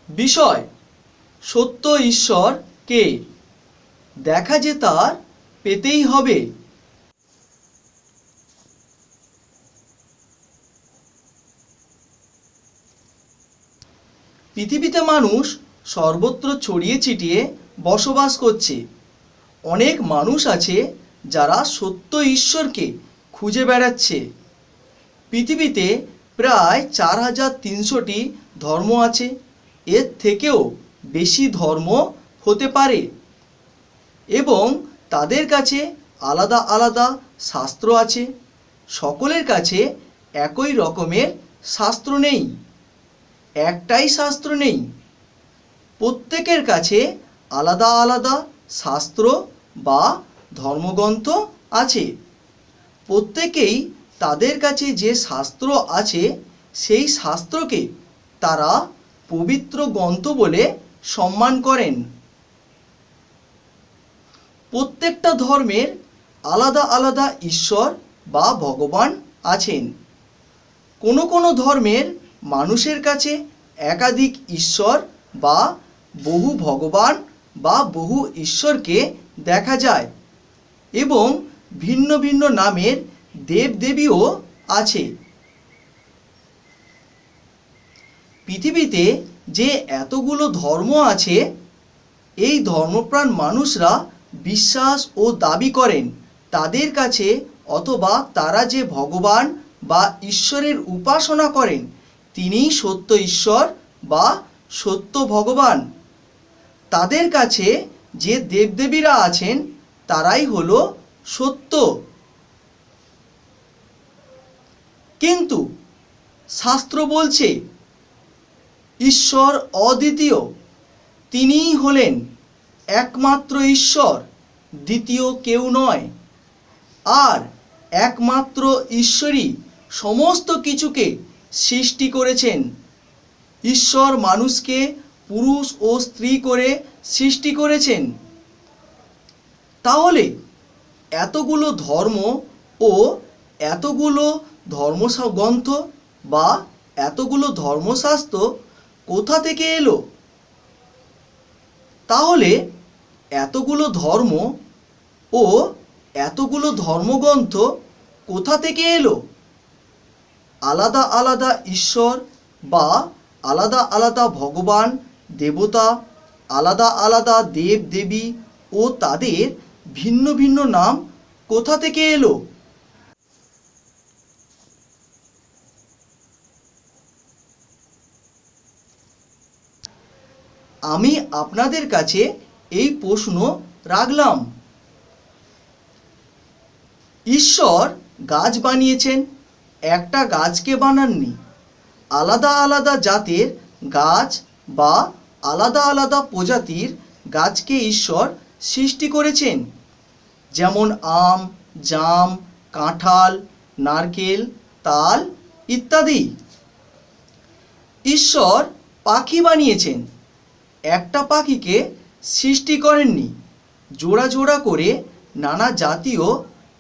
বিষয় সত্য ঈশ্বর কে, দেখা যে তার পেতেই হবে। পৃথিবীতে মানুষ সর্বত্র ছড়িয়ে ছিটিয়ে বসবাস করছে। অনেক মানুষ আছে যারা সত্য ঈশ্বরকে খুঁজে বেড়াচ্ছে। পৃথিবীতে প্রায় 4300টি ধর্ম আছে, এর থেকেও বেশি ধর্ম হতে পারে, এবং তাদের কাছে আলাদা আলাদা শাস্ত্র আছে। সকলের কাছে একই রকমের শাস্ত্র নেই, একটাই শাস্ত্র নেই। প্রত্যেকের কাছে আলাদা আলাদা শাস্ত্র বা ধর্মগ্রন্থ আছে। প্রত্যেকেই তাদের কাছে যে শাস্ত্র আছে সেই শাস্ত্রকে তারা পবিত্র গ্রন্থ বলে সম্মান করেন। প্রত্যেকটা ধর্মের আলাদা আলাদা ঈশ্বর বা ভগবান আছেন। কোনো কোনো ধর্মের মানুষের কাছে একাধিক ঈশ্বর বা বহু ভগবান বা বহু ঈশ্বরকে দেখা যায়, এবং ভিন্ন ভিন্ন নামের দেবদেবীও আছে। পৃথিবীতে যে এতগুলো ধর্ম আছে, এই ধর্মপ্রাণ মানুষরা বিশ্বাস ও দাবি করেন তাদের কাছে, অথবা তারা যে ভগবান বা ঈশ্বরের উপাসনা করেন তিনিই সত্য ঈশ্বর বা সত্য ভগবান। তাদের কাছে যে দেবদেবীরা আছেন তারাই হলো সত্য। কিন্তু শাস্ত্র বলছে ঈশ্বর অদ্বিতীয়, তিনিই হলেন একমাত্র ঈশ্বর, দ্বিতীয় কেউ নয়। আর একমাত্র ঈশ্বরই সমস্ত কিছুকে সৃষ্টি করেছেন। ঈশ্বর মানুষকে পুরুষ ও স্ত্রী করে সৃষ্টি করেছেন। তাহলে এতগুলো ধর্ম ও এতগুলো ধর্মগ্রন্থ বা এতগুলো ধর্মশাস্ত্র কোথা থেকে এলো? তাহলে এতগুলো ধর্ম ও এতগুলো ধর্মগ্রন্থ কোথা থেকে এলো? আলাদা আলাদা ঈশ্বর বা আলাদা আলাদা ভগবান দেবতা, আলাদা আলাদা দেব দেবী ও তাদের ভিন্ন ভিন্ন নাম কোথা থেকে এলো? আমি আপনাদের কাছে এই প্রশ্ন রাখলাম। ঈশ্বর গাছ বানিয়েছেন, একটা গাছকে বানাননি। আলাদা আলাদা জাতের গাছ বা আলাদা আলাদা প্রজাতির গাছকে ঈশ্বর সৃষ্টি করেছেন, যেমন আম, জাম, কাঁঠাল, নারকেল, তাল ইত্যাদি। ঈশ্বর পাখি বানিয়েছেন, একটা পাখিকে সৃষ্টি করেননি। জোড়া জোড়া করে নানা জাতীয়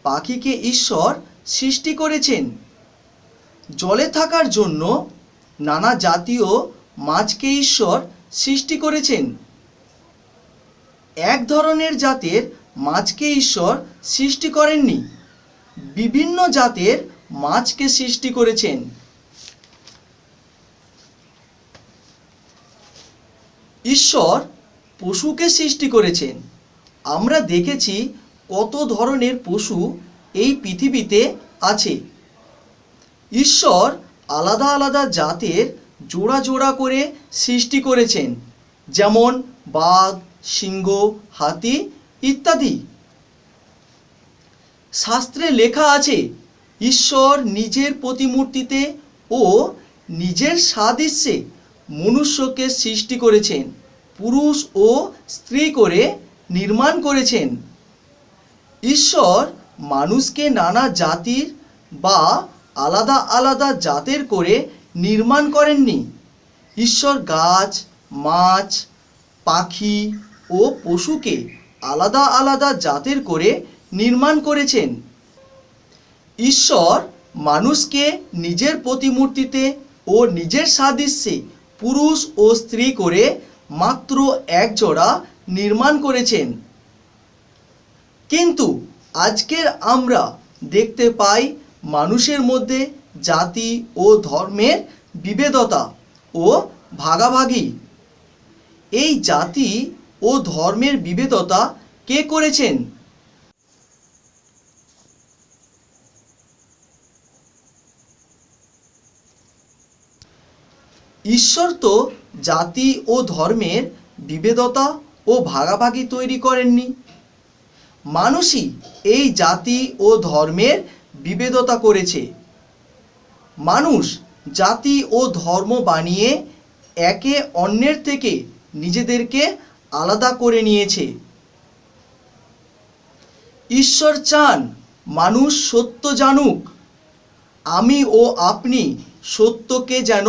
পাখিকে ঈশ্বর সৃষ্টি করেছেন। জলে থাকার জন্য নানা জাতীয় মাছকে ঈশ্বর সৃষ্টি করেছেন। এক ধরনের জাতের মাছকে ঈশ্বর সৃষ্টি করেননি, বিভিন্ন জাতের মাছকে সৃষ্টি করেছেন। ঈশ্বর পশুকে সৃষ্টি করেছেন। আমরা দেখেছি কত ধরনের পশু এই পৃথিবীতে আছে। ঈশ্বর আলাদা আলাদা জাতের জোড়া জোড়া করে সৃষ্টি করেছেন, যেমন বাঘ, সিংহ, হাতি ইত্যাদি। শাস্ত্রে লেখা আছে ঈশ্বর নিজের প্রতিমূর্তিতে ও নিজের সাদৃশ্যে মনুষ্যকে সৃষ্টি করেছেন, পুরুষ ও স্ত্রী করে নির্মাণ করেছেন। ঈশ্বর মানুষকে নানা জাতির বা আলাদা আলাদা জাতের করে নির্মাণ করেননি। ঈশ্বর গাছ, মাছ, পাখি ও পশুকে আলাদা আলাদা জাতের করে নির্মাণ করেছেন। ঈশ্বর মানুষকে নিজের প্রতিমূর্তিতে ও নিজের সাদৃশ্যে পুরুষ ও স্ত্রী করে মাত্র এক জোড়া নির্মাণ করেছেন। কিন্তু আজকের আমরা দেখতে পাই মানুষের মধ্যে জাতি ও ধর্মের বিভেদতা ও ভাগাভাগি। এই জাতি ও ধর্মের বিভেদতা কে করেছেন? ঈশ্বর তো জাতি ও ধর্মের বিভেদতা ও ভাগাভাগি তৈরি করেননি, মানুষই এই জাতি ও ধর্মের বিভেদতা করেছে। মানুষ জাতি ও ধর্ম বানিয়ে একে অন্যের থেকে নিজেদেরকে আলাদা করে নিয়েছে। ঈশ্বর চান মানুষ সত্য জানুক, আমি ও আপনি সত্যকে যেন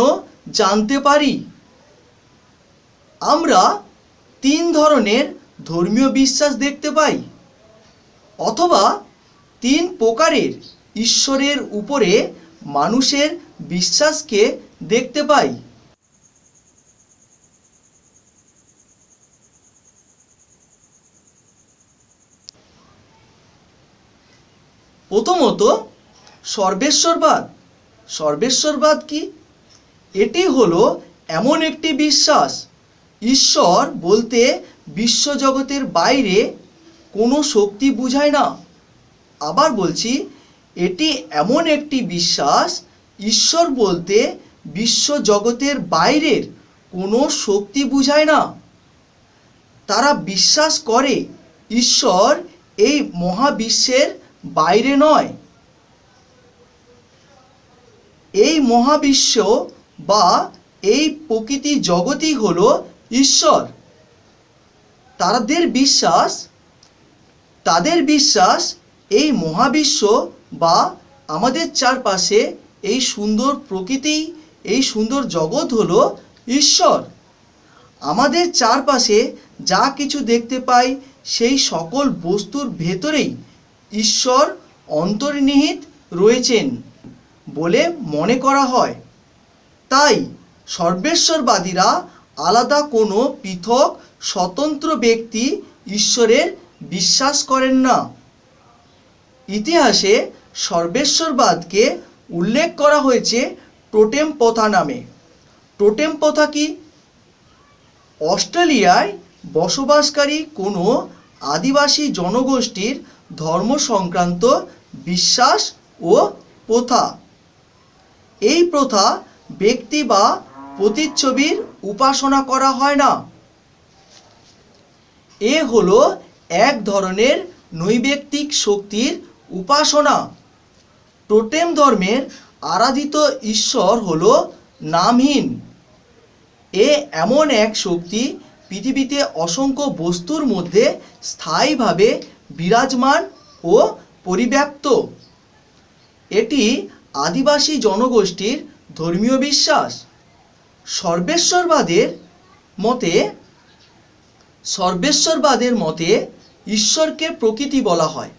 জানতে পারি। আমরা তিন ধরনের ধর্মীয় বিশ্বাস দেখতে পাই, অথবা তিন প্রকারের ঈশ্বরের উপরে মানুষের বিশ্বাসকে দেখতে পাই। প্রথমত, সর্বেশ্বরবাদ। সর্বেশ্বরবাদ কি? এটি হলো এমন একটি বিশ্বাস, ঈশ্বর বলতে বিশ্বজগতের বাইরে কোনো শক্তি বোঝায় না। আবার বলছি, এটি এমন একটি বিশ্বাস, ঈশ্বর বলতে বিশ্বজগতের বাইরের কোনো শক্তি বোঝায় না। তারা বিশ্বাস করে ঈশ্বর এই মহাবিশ্বের বাইরে নয়। এই মহাবিশ্ব বা এই প্রকৃতি জগৎই হলো ঈশ্বর। তাদের বিশ্বাস এই মহাবিশ্ব বা আমাদের চারপাশে এই সুন্দর প্রকৃতি, এই সুন্দর জগৎ হলো ঈশ্বর। আমাদের চারপাশে যা কিছু দেখতে পাই সেই সকল বস্তুর ভেতরেই ঈশ্বর অন্তর্নিহিত রয়েছেন বলে মনে করা হয়। তাই সর্বেশ্বরবাদীরা আলাদা কোনো পৃথক স্বতন্ত্র ব্যক্তি ঈশ্বরের বিশ্বাস করেন না। ইতিহাসে সর্বেশ্বরবাদকে উল্লেখ করা হয়েছে টোটেম প্রথা নামে। টোটেম প্রথা কি? অস্ট্রেলিয়ায় বসবাসকারী কোনো আদিবাসী জনগোষ্ঠীর ধর্ম সংক্রান্ত বিশ্বাস ও প্রথা। এই প্রথা ব্যক্তি বা প্রতিচ্ছবির উপাসনা করা হয় না। এ হলো এক ধরনের নৈবেক্তিক শক্তির উপাসনা। টোটেম ধর্মের আরাধিত ঈশ্বর হলো নামহীন। এ এমন এক শক্তি পৃথিবীতে অসংখ্য বস্তুর মধ্যে স্থায়ীভাবে বিরাজমান ও পরিব্যাপ্ত। এটি আদিবাসী জনগোষ্ঠীর ধর্মীয় বিশ্বাস। সর্বেশ্বরবাদের মতে ঈশ্বরকে প্রকৃতি বলা হয়।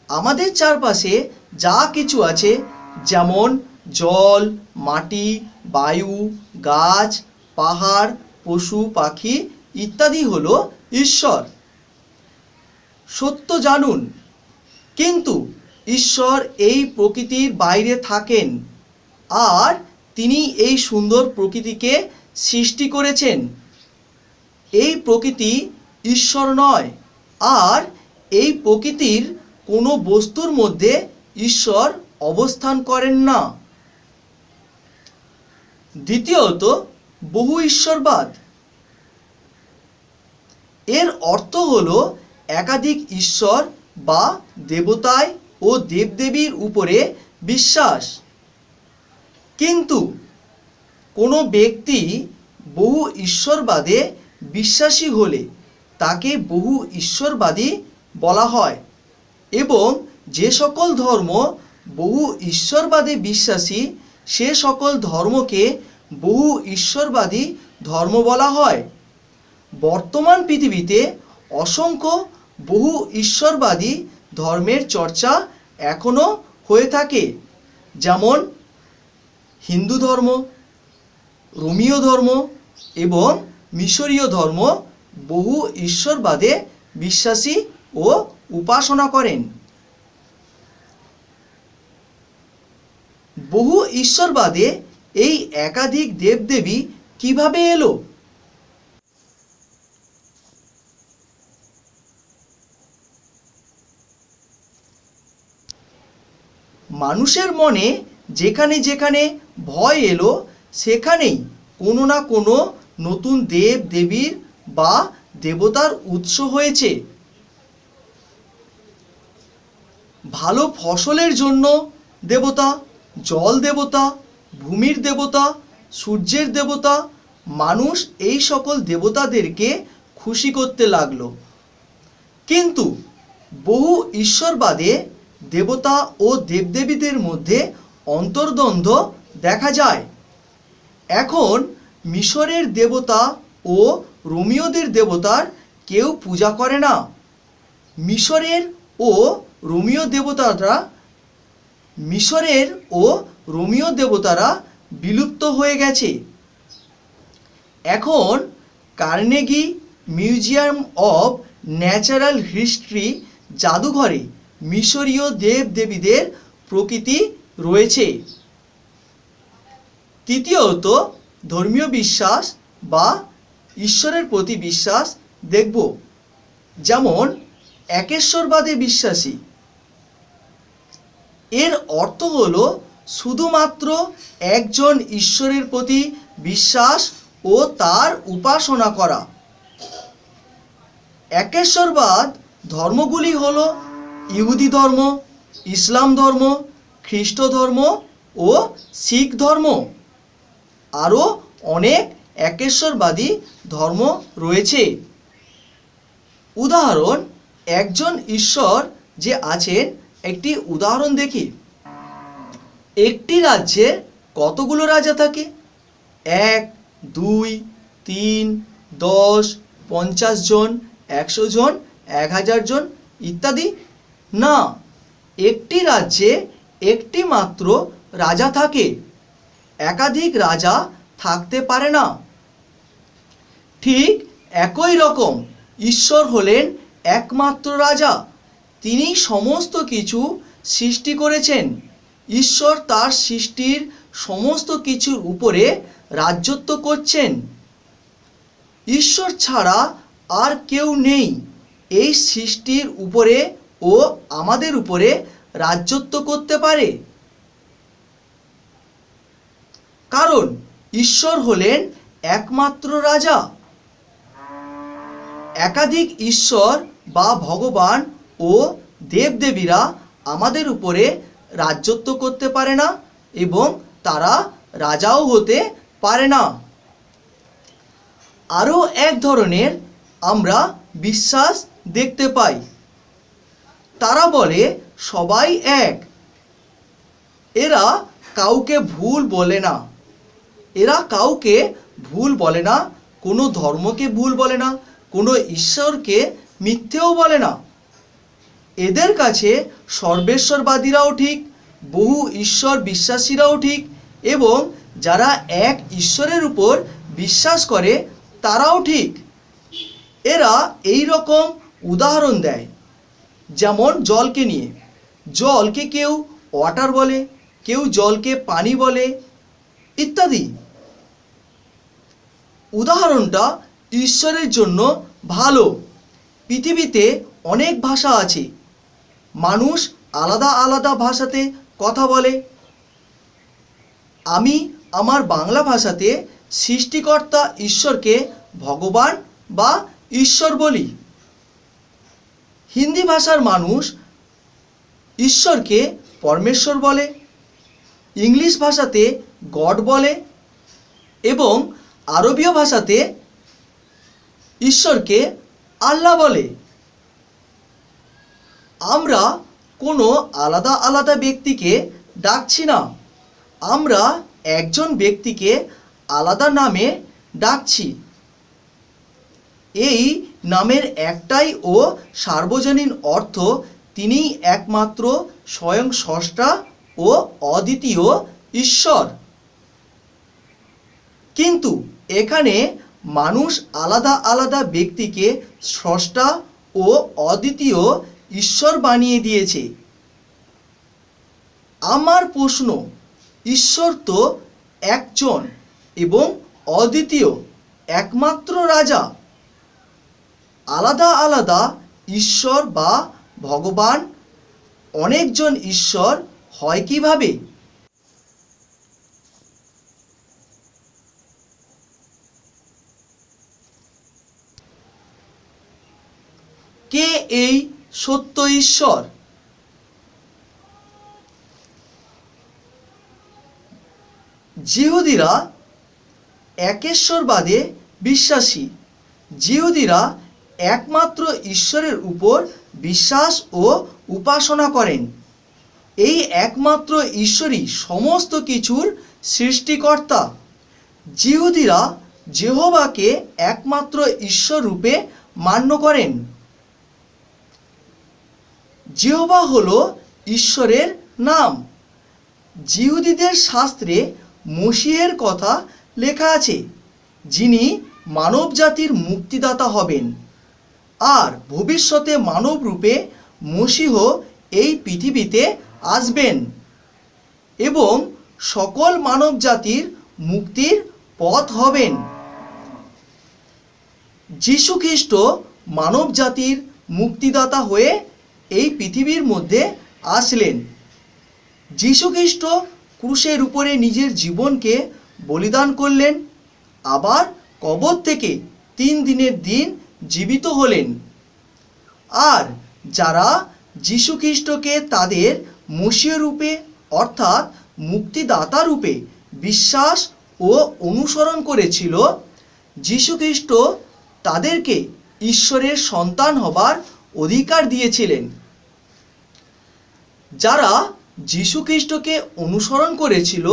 আমাদের চারপাশে যা কিছু আছে, যেমন জল, মাটি, বায়ু, গাছ, পাহাড়, পশু পাখি ইত্যাদি হলো ঈশ্বর। সত্য জানুন, কিন্তু ঈশ্বর এই প্রকৃতির বাইরে থাকেন, আর তিনি এই সুন্দর প্রকৃতিকে সৃষ্টি করেছেন। এই প্রকৃতি ঈশ্বর নয়, আর এই প্রকৃতির কোনো বস্তুর মধ্যে ঈশ্বর অবস্থান করেন না। দ্বিতীয়ত, বহু ঈশ্বরবাদ। এর অর্থ হলো একাধিক ঈশ্বর বা দেবতায় ও দেবদেবীর উপরে বিশ্বাস। কিন্তু কোনো ব্যক্তি বহু ঈশ্বরবাদে বিশ্বাসী হলে তাকে বহু ঈশ্বরবাদী বলা হয়, এবং যে সকল ধর্ম বহু ঈশ্বরবাদে বিশ্বাসী সে সকল ধর্মকে বহু ঈশ্বরবাদী ধর্ম বলা হয়। বর্তমান পৃথিবীতে অসংখ্য বহু ঈশ্বরবাদী ধর্মের চর্চা এখনো হয়ে থাকে, যেমন হিন্দু ধর্ম, রোমীয় ধর্ম এবং মিশরীয় ধর্ম বহু ঈশ্বরবাদে বিশ্বাসী ও উপাসনা করেন। বহু ঈশ্বরবাদে এই একাধিক দেবদেবী কিভাবে এলো? মানুষের মনে যেখানে যেখানে ভয় এলো সেখানেই কোনো না কোনো নতুন দেব দেবীর বা দেবতার উৎস হয়েছে। ভালো ফসলের জন্য দেবতা, জল দেবতা, ভূমির দেবতা, সূর্যের দেবতা, মানুষ এই সকল দেবতাদেরকে খুশি করতে লাগলো। কিন্তু বহু ঈশ্বরবাদে দেবতা ও দেবদেবীদের মধ্যে অন্তর্দ্বন্দ্ব দেখা যায়। এখন মিশরের দেবতা ও রোমীয়দের দেবতার কেউ পূজা করে না। মিশরের ও রোমীয় দেবতারা বিলুপ্ত হয়ে গেছে। এখন Carnegie museum of natural history জাদুঘরে মিশরীয় দেবদেবীদের প্রকৃতি রয়েছে। তৃতীয়ত, ধর্মীয় বিশ্বাস বা ঈশ্বরের প্রতি বিশ্বাস দেখব। যেমন একেশ্বরবাদে বিশ্বাসী। এর অর্থ হলো শুধুমাত্র একজন ঈশ্বরের প্রতি বিশ্বাস ও তার উপাসনা করা। একেশ্বরবাদ ধর্মগুলি হলো ইহুদি ধর্ম, ইসলাম ধর্ম, খ্রিস্ট ধর্ম ও শিখ ধর্ম। আরও অনেক একেশ্বরবাদী ধর্ম রয়েছে। উদাহরণ, একজন ঈশ্বর যে আছেন, একটি উদাহরণ দেখি। একটি রাজ্যে কতগুলো রাজা থাকে? 1, 2, 3, 10, 50 জন, 100 জন, 1000 জন ইত্যাদি? না, একটি রাজ্যে একটি মাত্র রাজা থাকে, একাধিক রাজা থাকতে পারে না। ঠিক একই রকম ঈশ্বর হলেন একমাত্র রাজা। তিনি সমস্ত কিছু সৃষ্টি করেছেন। ঈশ্বর তার সৃষ্টির সমস্ত কিছুর উপরে রাজত্ব করছেন। ঈশ্বর ছাড়া আর কেউ নেই এই সৃষ্টির উপরে ও আমাদের উপরে রাজত্ব করতে পারে। কারণ ঈশ্বর হলেন একমাত্র রাজা। একাধিক ঈশ্বর বা ভগবান ও দেবদেবীরা আমাদের উপরে রাজত্ব করতে পারে না এবং তারা রাজাও হতে পারে না। আরও এক ধরনের আমরা বিশ্বাস দেখতে পাই। তারা বলে সবাই এক। এরা কাউকে ভুল বলে না। কোনো ধর্মকে ভুল বলে না, কোনো ঈশ্বরকে মিথ্যেও বলে না। এদের কাছে সর্বেশ্বরবাদীরাও ঠিক, বহু ঈশ্বর বিশ্বাসীরাও ঠিক এবং যারা এক ঈশ্বরের উপর বিশ্বাস করে তারাও ঠিক। এরা এই রকম উদাহরণ দেয়, যেমন জলকে নিয়ে। জলকে কেউ ওয়াটার বলে, কেউ জলকে পানি বলে ইত্যাদি। উদাহরণটা ঈশ্বরের জন্য ভালো। পৃথিবীতে অনেক ভাষা আছে, মানুষ আলাদা আলাদা ভাষাতে কথা বলে। আমি আমার বাংলা ভাষাতে সৃষ্টিকর্তা ঈশ্বরকে ভগবান বা ঈশ্বর বলি। হিন্দি ভাষার মানুষ ঈশ্বরকে পরমেশ্বর বলে, ইংলিশ ভাষাতে গড বলে এবং আরবীয় ভাষাতে ঈশ্বরকে আল্লাহ বলে। আমরা কোনো আলাদা আলাদা ব্যক্তিকে ডাকছি না, আমরা একজন ব্যক্তিকে আলাদা নামে ডাকছি। এই নামের একটাই ও সার্বজনীন অর্থ, তিনিই একমাত্র স্বয়ং স্রষ্টা ও অদ্বিতীয় ঈশ্বর। কিন্তু এখানে মানুষ আলাদা আলাদা ব্যক্তিকে স্রষ্টা ও অদ্বিতীয় ঈশ্বর বানিয়ে দিয়েছে। আমার প্রশ্ন, ঈশ্বর তো একজন এবং অদ্বিতীয়, একমাত্র রাজা। আলাদা আলাদা ঈশ্বর বা ভগবান, অনেকজন ঈশ্বর হয় কিভাবে? কে এই সত্য ঈশ্বর? জিহুদিরা একেশ্বরবাদে বিশ্বাসী। জিহুদিরা একমাত্র ঈশ্বরের উপর বিশ্বাস ও উপাসনা করেন। এই একমাত্র ঈশ্বরই সমস্ত কিছুর সৃষ্টিকর্তা। জিহুদিরা যেহোবাকে একমাত্র ঈশ্বর রূপে মান্য করেন। যেহোবা হলো ঈশ্বরের নাম। জিহুদিদের শাস্ত্রে মসিহের কথা লেখা আছে, যিনি মানব জাতির মুক্তিদাতা হবেন। আর ভবিষ্যতে মানব রূপে মসিহ এই পৃথিবীতে আসবেন এবং সকল মানব জাতির মুক্তির পথ হবেন। যীশু খ্রিস্ট মানব জাতির মুক্তিদাতা হয়ে এই পৃথিবীর মধ্যে আসলেন। যীশু খ্রিস্ট ক্রুশের উপরে নিজের জীবনকে বলিদান করলেন, আবার কবর থেকে 3 দিনের দিন জীবিত হলেন। আর যারা যীশু খ্রিস্টকে তাদের মসিহ রূপে অর্থাৎ মুক্তিদাতা রূপে বিশ্বাস ও অনুসরণ করেছিল, যীশু খ্রিস্ট তাদেরকে ঈশ্বরের সন্তান হবার অধিকার দিয়েছিলেন। যারা যীশু খ্রিস্টকে অনুসরণ করেছিল,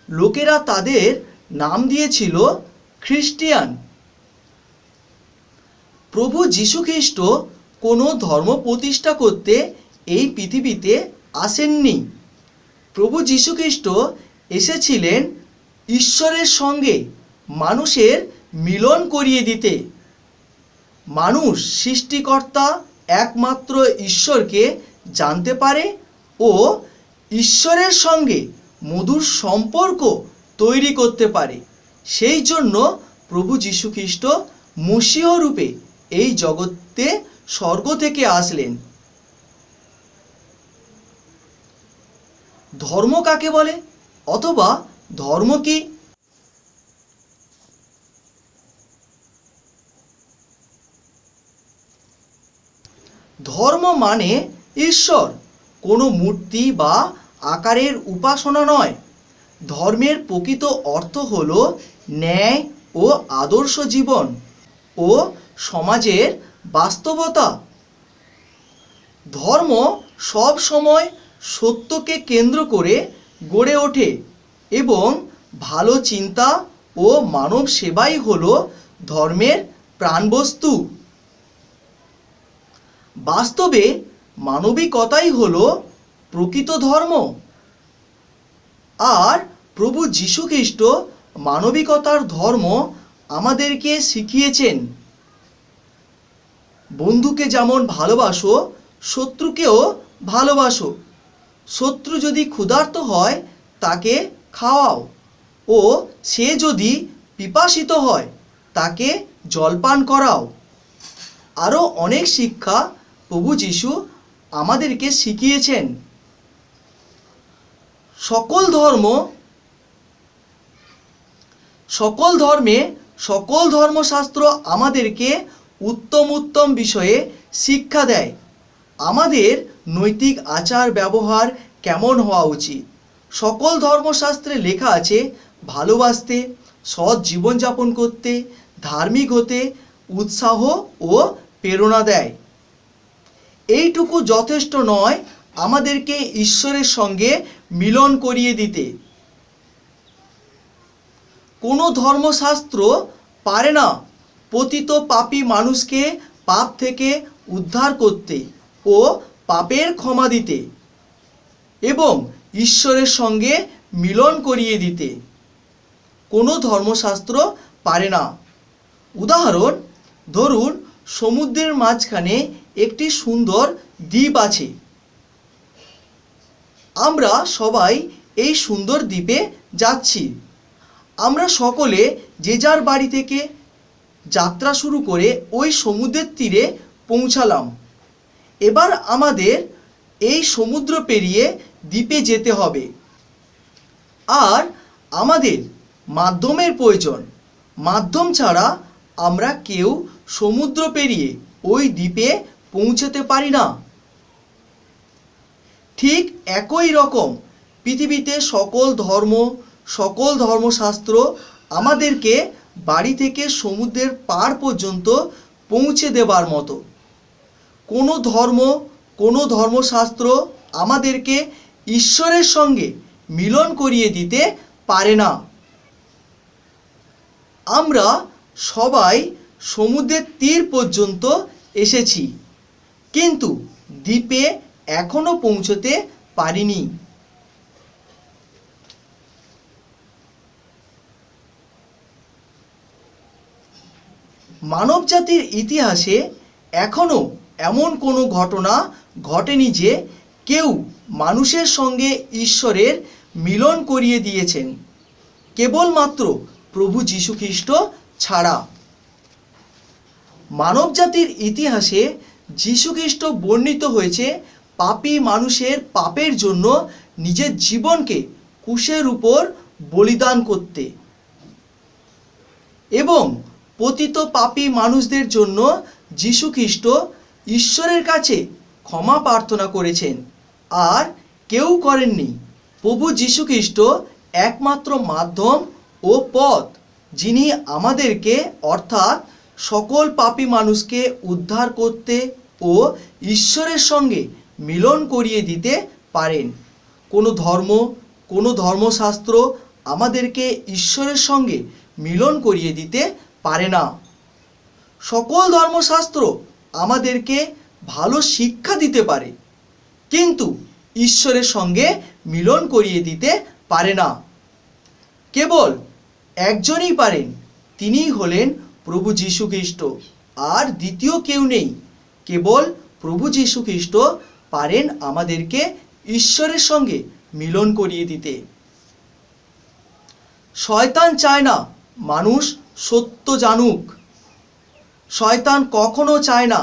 লোকেরা তাদের নাম দিয়েছিল খ্রিস্টিয়ান। প্রভু যীশু খ্রিস্ট কোনো ধর্ম প্রতিষ্ঠা করতে এই পৃথিবীতে আসেননি। প্রভু যীশু খ্রিস্ট এসেছিলেন ঈশ্বরের সঙ্গে মানুষের মিলন করিয়ে দিতে। মানুষ সৃষ্টিকর্তা একমাত্র ঈশ্বরকে জানতে পারে ও ঈশ্বরের সঙ্গে মধুর সম্পর্ক তৈরি করতে পারে। সেই জন্য প্রভু যীশু খ্রিস্ট মসিহ রূপে এই জগতে স্বর্গ থেকে আসলেন। ধর্ম কাকে বলে অথবা ধর্ম কি? ধর্ম মানে ঈশ্বর, কোনো মূর্তি বা আকারের উপাসনা নয়। ধর্মের প্রকৃত অর্থ হল ন্যায় ও আদর্শ জীবন ও সমাজের বাস্তবতা। ধর্ম সব সময় সত্যকে কেন্দ্র করে গড়ে ওঠে এবং ভালো চিন্তা ও মানব সেবাই হল ধর্মের প্রাণবস্তু। বাস্তবে মানবিকতাই হল প্রকৃত ধর্ম। আর প্রভু যীশু খ্রিস্ট মানবিকতার ধর্ম আমাদেরকে শিখিয়েছেন। বন্ধুকে যেমন ভালোবাসো, শত্রুকেও ভালোবাসো। শত্রু যদি ক্ষুধার্ত হয় তাকে খাওয়াও, ও সে যদি পিপাসিত হয় তাকে জলপান করাও। আরও অনেক শিক্ষা প্রভু যীশু আমাদেরকে শিখিয়েছেন। সকল ধর্মে সকল ধর্মশাস্ত্র আমাদেরকে উত্তম উত্তম বিষয়ে শিক্ষা দেয়। আমাদের নৈতিক আচার ব্যবহার কেমন হওয়া উচিত। সকল ধর্মশাস্ত্রে লেখা আছে ভালোবাসতে, সৎ জীবনযাপন করতে, ধার্মিক হতে উৎসাহ ও প্রেরণা দেয়। এইটুকু যথেষ্ট নয় আমাদেরকে ঈশ্বরের সঙ্গে মিলন করিয়ে দিতে। কোনো ধর্মশাস্ত্র পারে না পতিত পাপী মানুষকে পাপ থেকে উদ্ধার করতে ও পাপের ক্ষমা দিতে এবং ঈশ্বরের সঙ্গে মিলন করিয়ে দিতে। কোনো ধর্মশাস্ত্র পারে না। উদাহরণ, ধরুন সমুদ্রের মাঝখানে একটি সুন্দর দ্বীপ আছে। আমরা সবাই এই সুন্দর দ্বীপে যাচ্ছি। আমরা সকলে যে যার বাড়ি থেকে যাত্রা শুরু করে ওই সমুদ্রের তীরে পৌঁছালাম। এবার আমাদের এই সমুদ্র পেরিয়ে দ্বীপে যেতে হবে, আর আমাদের মাধ্যমের প্রয়োজন। মাধ্যম ছাড়া আমরা কেউ সমুদ্র পেরিয়ে ওই দ্বীপে পৌঁছতে পারি না। ঠিক একই রকম পৃথিবীতে সকল ধর্মশাস্ত্র আমাদেরকে বাড়ি থেকে সমুদ্রের পার পর্যন্ত পৌঁছে দেবার মতো। কোনো ধর্মশাস্ত্র আমাদেরকে ঈশ্বরের সঙ্গে মিলন করিয়ে দিতে পারে না। আমরা সবাই সমুদ্রের তীর পর্যন্ত এসেছি, কিন্তু দ্বীপে এখনো পৌঁছতে পারিনি। মানবজাতির ইতিহাসে এখনো এমন কোনো ঘটনা ঘটেনি যে কেউ মানুষের সঙ্গে ঈশ্বরের মিলন করিয়ে দিয়েছেন, কেবলমাত্র প্রভু যীশু খ্রিস্ট ছাড়া। মানবজাতির ইতিহাসে যীশু খ্রিস্ট বর্ণিত হয়েছে পাপী মানুষের পাপের জন্য নিজের জীবনকে ক্রুশের উপর বলিদান করতে, এবং পতিত পাপী মানুষদের জন্য যীশু খ্রিস্ট ঈশ্বরের কাছে ক্ষমা প্রার্থনা করেছেন, আর কেউ করেননি। প্রভু যীশু খ্রিস্ট একমাত্র মাধ্যম ও পথ, যিনি আমাদেরকে অর্থাৎ সকল পাপী মানুষকে উদ্ধার করতে ও ঈশ্বরের সঙ্গে মিলন করিয়ে দিতে পারেন। কোনো ধর্মশাস্ত্র আমাদেরকে ঈশ্বরের সঙ্গে মিলন করিয়ে দিতে পারে না। সকল ধর্মশাস্ত্র আমাদেরকে ভালো শিক্ষা দিতে পারে, কিন্তু ঈশ্বরের সঙ্গে মিলন করিয়ে দিতে পারে না। কেবল একজনই পারেন, তিনিই হলেন প্রভু যীশু খ্রিস্ট, আর দ্বিতীয় কেউ নেই। কেবল প্রভু যীশু খ্রিস্ট পারেন আমাদেরকে ঈশ্বরের সঙ্গে মিলন করিয়ে দিতে। শয়তান চায় না মানুষ সত্য জানুক। শয়তান কখনো চায় না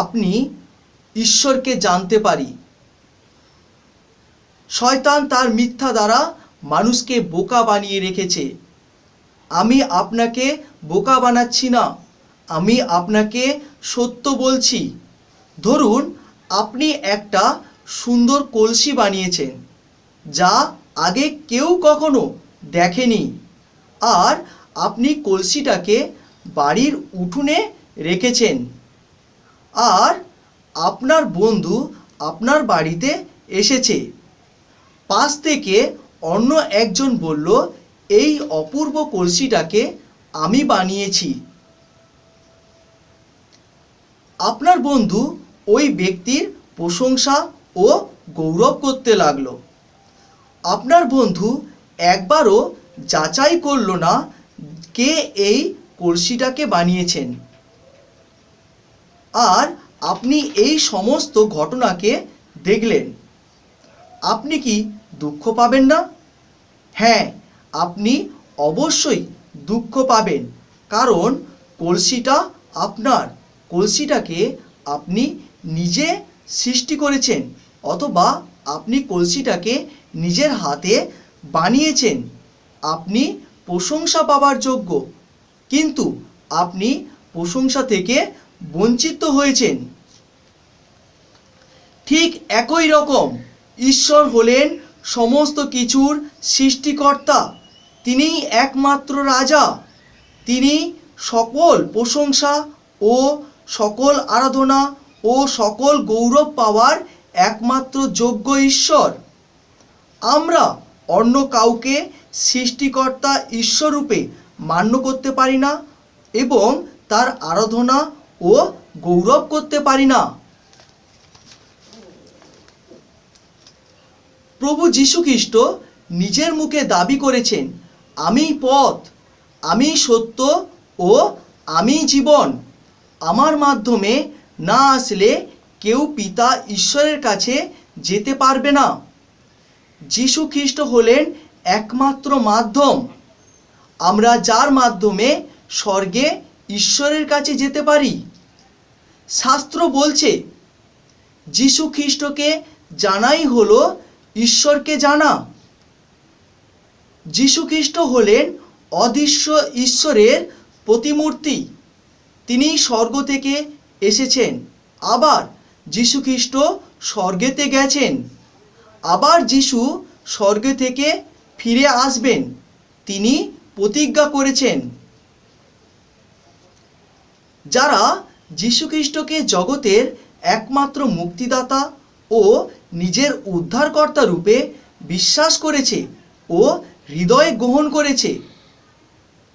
আপনি ঈশ্বরকে জানতে পারি। শয়তান তার মিথ্যা দ্বারা মানুষকে বোকা বানিয়ে রেখেছে। আমি আপনাকে বোকা বানাচ্ছি না, আমি আপনাকে সত্য বলছি। ধরুন আপনি একটা সুন্দর কলসি বানিয়েছেন, যা আগে কেউ কখনো দেখেনি, আর আপনি কলসিটাকে বাড়ির উঠোনে রেখেছেন। আর আপনার বন্ধু আপনার বাড়িতে এসেছে। পাশ থেকে অন্য একজন বলল, এই অপূর্ব কলসিটাকে আমি বানিয়েছি। আপনার বন্ধু ওই ব্যক্তির প্রশংসা ও গৌরব করতে লাগলো। আপনার বন্ধু একবারও যাচাই করলো না কে এই কলসিটাকে বানিয়েছেন। আর আপনি এই সমস্ত ঘটনাকে দেখলেন। আপনি কি দুঃখ পাবেন না? হ্যাঁ, আপনি অবশ্যই দুঃখ পাবেন, কারণ কলসিটা আপনার। কলসিটাকে আপনি নিজে সৃষ্টি করেছেন, অথবা আপনি কলসিটাকে নিজের হাতে বানিয়েছেন। আপনি প্রশংসা পাবার যোগ্য, কিন্তু আপনি প্রশংসা থেকে বঞ্চিত হয়েছেন। ঠিক একই রকম ঈশ্বর হলেন সমস্ত কিছুর সৃষ্টিকর্তা। তিনিই একমাত্র রাজা। তিনি সকল প্রশংসা ও সকল আরাধনা ও সকল গৌরব পাওয়ার একমাত্র যোগ্য ঈশ্বর। আমরা অন্য কাউকে সৃষ্টিকর্তা ঈশ্বররূপে মান্য করতে পারি না এবং তার আরাধনা ও গৌরব করতে পারি না। প্রভু যীশু খ্রিস্ট নিজের মুখে দাবি করেছেন, আমি পথ, আমি সত্য ও আমি জীবন। আমার মাধ্যমে না আসলে কেউ পিতা ঈশ্বরের কাছে যেতে পারবে না। যীশু খ্রিস্ট হলেন একমাত্র মাধ্যম, আমরা যার মাধ্যমে স্বর্গে ঈশ্বরের কাছে যেতে পারি। শাস্ত্র বলছে যীশু খ্রিস্টকে জানাই হলো ঈশ্বরকে জানা। যীশু খ্রিস্ট হলেন অদৃশ্য ঈশ্বরের প্রতিমূর্তি। তিনি স্বর্গ থেকে এসেছেন, আবার যীশু খ্রিস্ট স্বর্গেতে গেছেন, আবার যীশু স্বর্গ থেকে ফিরে আসবেন, তিনি প্রতিজ্ঞা করেছেন। যারা যীশু খ্রিস্টকে জগতের একমাত্র মুক্তিদাতা ও নিজের উদ্ধারকর্তা রূপে বিশ্বাস করেছে ও হৃদয়ে গ্রহণ করেছে,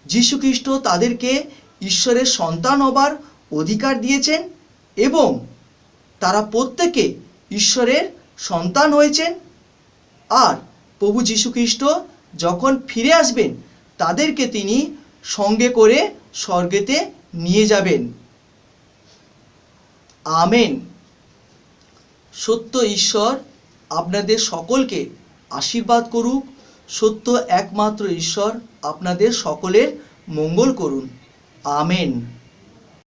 যীশু খ্রিস্ট তাদেরকে ঈশ্বরের সন্তান হবার অধিকার দিয়েছেন এবং তারা প্রত্যেকে ঈশ্বরের সন্তান হয়েছেন। আর প্রভু যীশু খ্রিস্ট যখন ফিরে আসবেন তাদেরকে তিনি সঙ্গে করে স্বর্গেতে নিয়ে যাবেন। আমেন। সত্য ঈশ্বর আপনাদের সকলকে আশীর্বাদ করুক। সত্য একমাত্র ঈশ্বর আপনাদের সকলের মঙ্গল করুন। আমেন।